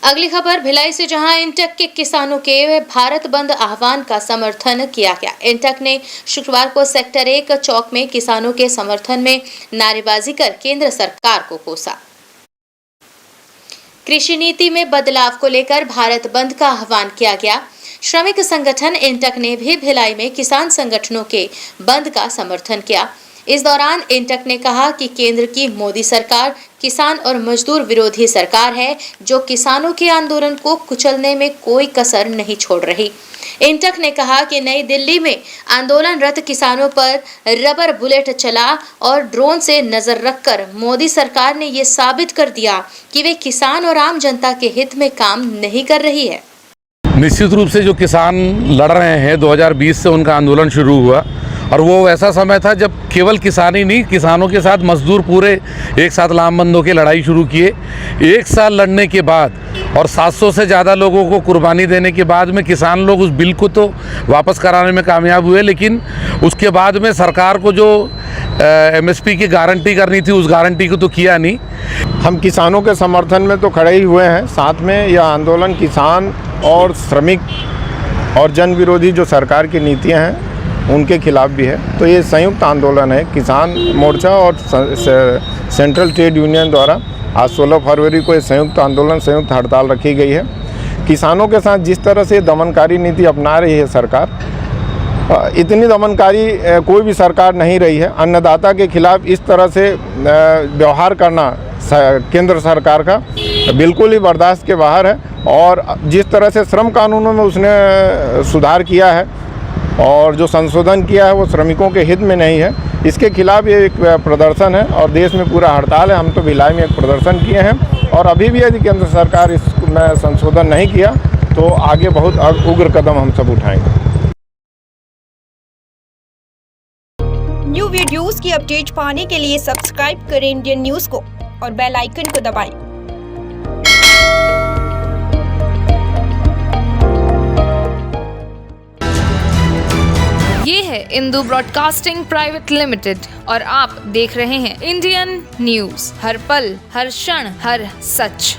अगली खबर भिलाई से, जहां इंटक के किसानों के भारत बंद आह्वान का समर्थन किया गया। इंटक ने शुक्रवार को सेक्टर 1 चौक में किसानों के समर्थन में नारेबाजी कर केंद्र सरकार को कोसा। कृषि नीति में बदलाव को लेकर भारत बंद का आह्वान किया गया। श्रमिक संगठन इंटक ने भी भिलाई में किसान संगठनों के बंद का समर्थन किया। इस दौरान इंटक ने कहा कि केंद्र की मोदी सरकार किसान और मजदूर विरोधी सरकार है, जो किसानों के आंदोलन को कुचलने में कोई कसर नहीं छोड़ रही। इंटक ने कहा कि नई दिल्ली में आंदोलनरत किसानों पर रबर बुलेट चला और ड्रोन से नजर रखकर मोदी सरकार ने ये साबित कर दिया कि वे किसान और आम जनता के हित में काम नहीं कर रही है। निश्चित रूप से जो किसान लड़ रहे हैं, 2020 से उनका आंदोलन शुरू हुआ और वो ऐसा समय था जब केवल किसान ही नहीं, किसानों के साथ मजदूर पूरे एक साथ लामबंद होकर लड़ाई शुरू किए। एक साल लड़ने के बाद और 700 से ज़्यादा लोगों को कुर्बानी देने के बाद में किसान लोग उस बिल को तो वापस कराने में कामयाब हुए, लेकिन उसके बाद में सरकार को जो MSP की गारंटी करनी थी उस गारंटी को तो किया नहीं। हम किसानों के समर्थन में तो खड़े ही हुए हैं, साथ में यह आंदोलन किसान और श्रमिक और जन विरोधी जो सरकार की नीतियां हैं उनके खिलाफ भी है। तो ये संयुक्त आंदोलन है। किसान मोर्चा और सेंट्रल ट्रेड यूनियन द्वारा आज 16 फरवरी को ये संयुक्त आंदोलन, संयुक्त हड़ताल रखी गई है। किसानों के साथ जिस तरह से दमनकारी नीति अपना रही है सरकार, इतनी दमनकारी कोई भी सरकार नहीं रही है। अन्नदाता के खिलाफ इस तरह से व्यवहार करना केंद्र सरकार का बिल्कुल ही बर्दाश्त के बाहर है। और जिस तरह से श्रम कानूनों में उसने सुधार किया है और जो संशोधन किया है वो श्रमिकों के हित में नहीं है, इसके खिलाफ ये एक प्रदर्शन है और देश में पूरा हड़ताल है। हम तो भिलाई में एक प्रदर्शन किए हैं और अभी भी यदि केंद्र सरकार इसमें संशोधन नहीं किया तो आगे बहुत उग्र कदम हम सब उठाएंगे। न्यू वीडियोस की अपडेट पाने के लिए सब्सक्राइब करें इंडियन न्यूज को और बेल आइकन को दबाएं। ये है इंदू ब्रॉडकास्टिंग प्राइवेट लिमिटेड और आप देख रहे हैं इंडियन न्यूज, हर पल, हर क्षण, हर सच।